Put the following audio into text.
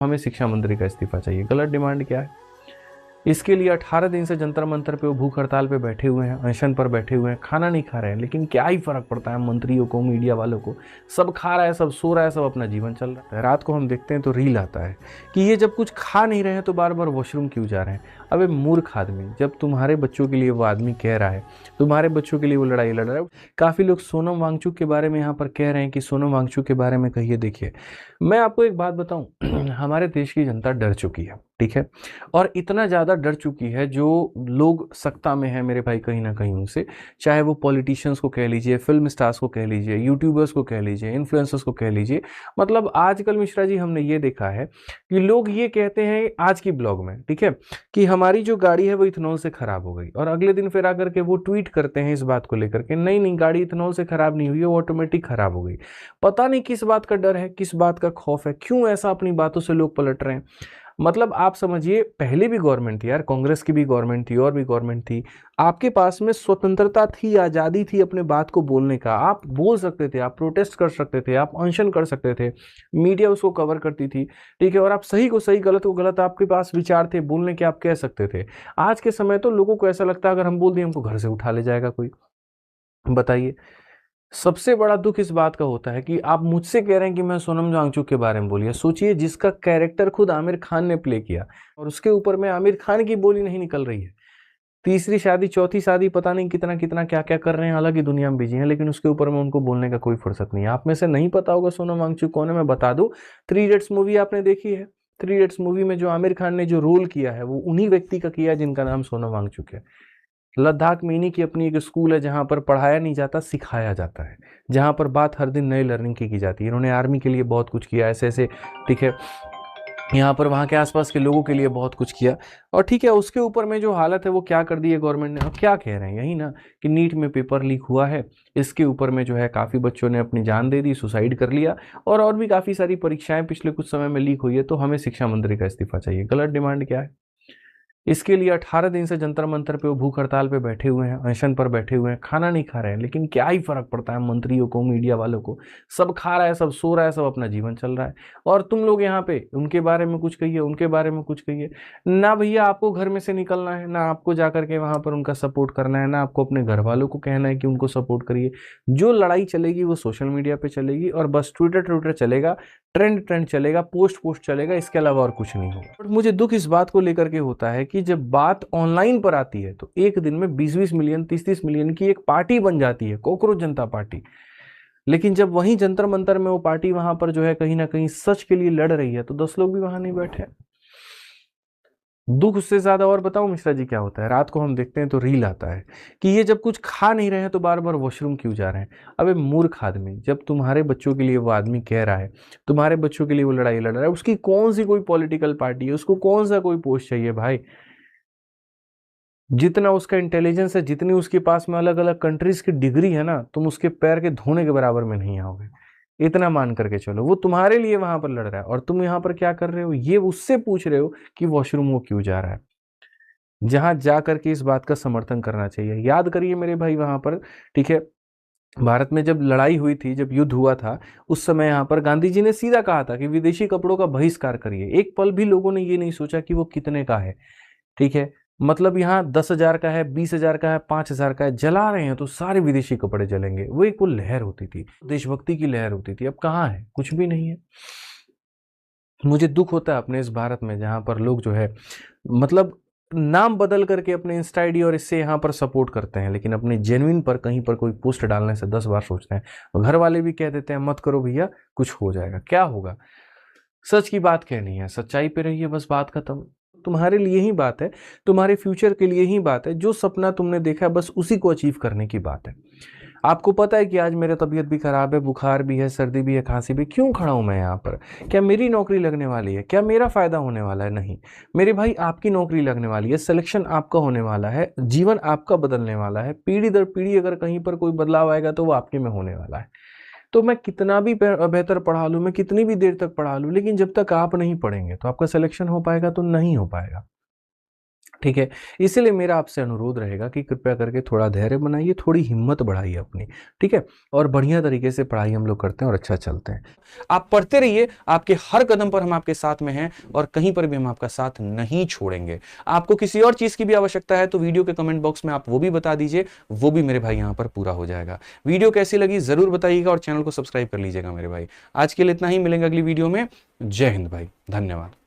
हमें शिक्षा मंत्री का इस्तीफा चाहिए। गलत डिमांड क्या है? इसके लिए 18 दिन से जंतर मंतर पे वो भूख हड़ताल पे बैठे हुए हैं, अनशन पर बैठे हुए हैं, खाना नहीं खा रहे हैं, लेकिन क्या ही फर्क पड़ता है मंत्रियों को, मीडिया वालों को। सब खा रहा है, सब सो रहा है, सब अपना जीवन चल रहा है। रात को हम देखते हैं तो रील आता है कि ये जब कुछ खा नहीं रहे हैं तो बार बार वॉशरूम क्यों जा रहे हैं। अबे मूर्ख आदमी, जब तुम्हारे बच्चों के लिए वो आदमी कह रहा है, तुम्हारे बच्चों के लिए वो लड़ाई लड़ रहा है। काफी लोग सोनम वांगचुक के बारे में यहाँ पर कह रहे हैं कि सोनम वांगचुक के बारे में कहिए। देखिए, मैं आपको एक बात बताऊं, हमारे देश की जनता डर चुकी है, ठीक है, और इतना ज़्यादा डर चुकी है, जो लोग सत्ता में है मेरे भाई कहीं ना कहीं उनसे, चाहे वो पॉलिटिशियंस को कह लीजिए, फिल्म स्टार्स को कह लीजिए, यूट्यूबर्स को कह लीजिए, इन्फ्लुएंसर्स को कह लीजिए। मतलब आजकल मिश्रा जी हमने ये देखा है कि लोग ये कहते हैं आज की ब्लॉग में, ठीक है, कि हमारी जो गाड़ी है वो इथेनॉल से खराब हो गई, और अगले दिन फिर आकर के वो ट्वीट करते हैं इस बात को लेकर के, नहीं नहीं गाड़ी इथेनॉल से खराब नहीं हुई है, वो ऑटोमेटिक खराब हो गई। पता नहीं किस बात का डर है, किस बात का खौफ है, क्यों ऐसा अपनी बातों से लोग पलट रहे हैं। मतलब आप समझिए, पहले भी गवर्नमेंट थी यार, कांग्रेस की भी गवर्नमेंट थी और भी गवर्नमेंट थी, आपके पास में स्वतंत्रता थी, आजादी थी अपने बात को बोलने का, आप बोल सकते थे, आप प्रोटेस्ट कर सकते थे, आप अनशन कर सकते थे, मीडिया उसको कवर करती थी, ठीक है, और आप सही को सही, गलत को गलत, आपके पास विचार थे बोलने के, आप कह सकते थे। आज के समय तो लोगों को ऐसा लगता है अगर हम बोल दिए हमको घर से उठा ले जाएगा कोई। बताइए, सबसे बड़ा दुख इस बात का होता है कि आप मुझसे कह रहे हैं कि मैं सोनम वांगचुक के बारे में बोलिए। सोचिए, जिसका कैरेक्टर खुद आमिर खान ने प्ले किया, और उसके ऊपर में आमिर खान की बोली नहीं निकल रही है। तीसरी शादी, चौथी शादी, पता नहीं कितना कितना क्या क्या कर रहे हैं, अलग ही दुनिया में बिजी हैं, लेकिन उसके ऊपर में उनको बोलने का कोई फुर्सत नहीं है। आप में से नहीं पता होगा सोनम वांगचुक कौन है, मैं बता दूं। थ्री इडियट्स मूवी आपने देखी है? थ्री इडियट्स मूवी में जो आमिर खान ने जो रोल किया है वो उन्हीं व्यक्ति का किया जिनका नाम सोनम वांगचुक है। लद्दाख में इन्हीं की अपनी एक स्कूल है जहां पर पढ़ाया नहीं जाता, सिखाया जाता है, जहां पर बात हर दिन नई लर्निंग की जाती है। इन्होंने आर्मी के लिए बहुत कुछ किया, ऐसे ऐसे, ठीक है, यहाँ पर वहाँ के आसपास के लोगों के लिए बहुत कुछ किया। और ठीक है, उसके ऊपर में जो हालत है वो क्या कर दी है गवर्नमेंट ने। अब क्या कह रहे हैं, यही ना कि नीट में पेपर लीक हुआ है, इसके ऊपर में जो है काफ़ी बच्चों ने अपनी जान दे दी, सुसाइड कर लिया, और भी काफ़ी सारी परीक्षाएं पिछले कुछ समय में लीक हुई है, तो हमें शिक्षा मंत्री का इस्तीफा चाहिए। गलत डिमांड क्या है? इसके लिए 18 दिन से जंतर मंतर पे वो भूख हड़ताल पे बैठे हुए हैं, अनशन पर बैठे हुए हैं, खाना नहीं खा रहे हैं, लेकिन क्या ही फर्क पड़ता है मंत्रियों को, मीडिया वालों को। सब खा रहा है, सब सो रहा है, सब अपना जीवन चल रहा है, और तुम लोग यहाँ पे उनके बारे में कुछ कहिए, उनके बारे में कुछ कहिए ना। भैया, आपको घर में से निकलना है ना, आपको जाकर के वहां पर उनका सपोर्ट करना है ना, आपको अपने घर वालों को कहना है कि उनको सपोर्ट करिए। जो लड़ाई चलेगी वो सोशल मीडिया पे चलेगी, और बस ट्विटर ट्विटर चलेगा, ट्रेंड ट्रेंड चलेगा, पोस्ट पोस्ट चलेगा, इसके अलावा और कुछ नहीं होगा। और मुझे दुख इस बात को लेकर के होता है कि जब बात ऑनलाइन पर आती है तो एक दिन में 20-20 मिलियन, 30-30 मिलियन की एक पार्टी बन जाती है, कॉकरोच जनता पार्टी। लेकिन जब वहीं जंतर मंतर में वो पार्टी वहां पर जो है कहीं ना कहीं सच के लिए लड़ रही है, तो 10 लोग भी वहां नहीं बैठे। दुख उससे ज्यादा और बताऊं मिश्रा जी क्या होता है, रात को हम देखते हैं तो रील आता है कि ये जब कुछ खा नहीं रहे हैं तो बार बार वॉशरूम क्यों जा रहे हैं। अबे मूर्ख आदमी, जब तुम्हारे बच्चों के लिए वो आदमी कह रहा है, तुम्हारे बच्चों के लिए वो लड़ाई लड़ रहा है, उसकी कौन सी कोई पॉलिटिकल पार्टी है, उसको कौन सा कोई पोस्ट चाहिए भाई। जितना उसका इंटेलिजेंस है, जितनी उसके पास में अलग अलग कंट्रीज की डिग्री है ना, तुम उसके पैर के धोने के बराबर में नहीं आओगे। इतना मान करके चलो, वो तुम्हारे लिए वहां पर लड़ रहा है, और तुम यहाँ पर क्या कर रहे हो, ये उससे पूछ रहे हो कि वॉशरूम वो क्यों जा रहा है। जहां जा करके इस बात का समर्थन करना चाहिए। याद करिए मेरे भाई वहां पर, ठीक है, भारत में जब लड़ाई हुई थी, जब युद्ध हुआ था, उस समय यहाँ पर गांधी जी ने सीधा कहा था कि विदेशी कपड़ों का बहिष्कार करिए। एक पल भी लोगों ने ये नहीं सोचा कि वो कितने का है, ठीक है। मतलब यहाँ 10,000 का है, 20,000 का है, 5,000 का है, जला रहे हैं तो सारे विदेशी कपड़े जलेंगे। वो एक वो लहर होती थी, देशभक्ति की लहर होती थी। अब कहाँ है, कुछ भी नहीं है। मुझे दुख होता है अपने इस भारत में, जहां पर लोग जो है, मतलब नाम बदल करके अपने इंस्टा आईडी और इससे यहाँ पर सपोर्ट करते हैं, लेकिन अपने जेन्युइन पर कहीं पर कोई पोस्ट डालने से 10 बार सोचते हैं। घर वाले भी कह देते हैं मत करो भैया, कुछ हो जाएगा, क्या होगा। सच की बात कहनी है, सच्चाई पे रहिए, बस बात खत्म। तुम्हारे लिए ही बात है, तुम्हारे फ्यूचर के लिए ही बात है, जो सपना तुमने देखा है बस उसी को अचीव करने की बात है। आपको पता है कि आज मेरा तबीयत भी खराब है, बुखार भी है, सर्दी भी है, खांसी भी, क्यों खड़ा हूं मैं यहाँ पर। क्या मेरी नौकरी लगने वाली है, क्या मेरा फायदा होने वाला है? नहीं मेरे भाई, आपकी नौकरी लगने वाली है, सिलेक्शन आपका होने वाला है, जीवन आपका बदलने वाला है, पीढ़ी दर पीढ़ी अगर कहीं पर कोई बदलाव आएगा तो वो आपके में होने वाला है। तो मैं कितना भी बेहतर पढ़ा लूं, मैं कितनी भी देर तक पढ़ा लूं, लेकिन जब तक आप नहीं पढ़ेंगे तो आपका सिलेक्शन हो पाएगा तो नहीं हो पाएगा। ठीक है। इसीलिए मेरा आपसे अनुरोध रहेगा कि कृपया करके थोड़ा धैर्य बनाइए, थोड़ी हिम्मत बढ़ाइए अपनी, ठीक है? और बढ़िया तरीके से पढ़ाई हम लोग करते हैं और अच्छा चलते हैं। आप पढ़ते रहिए, आपके हर कदम पर हम आपके साथ में हैं और कहीं पर भी हम आपका साथ नहीं छोड़ेंगे। आपको किसी और चीज़ की भी आवश्यकता है तो वीडियो के कमेंट बॉक्स में आप वो भी बता दीजिए, वो भी मेरे भाई यहाँ पर पूरा हो जाएगा। वीडियो कैसी लगी ज़रूर बताइएगा और चैनल को सब्सक्राइब कर लीजिएगा मेरे भाई। आज के लिए इतना ही, मिलेंगे अगली वीडियो में। जय हिंद भाई, धन्यवाद।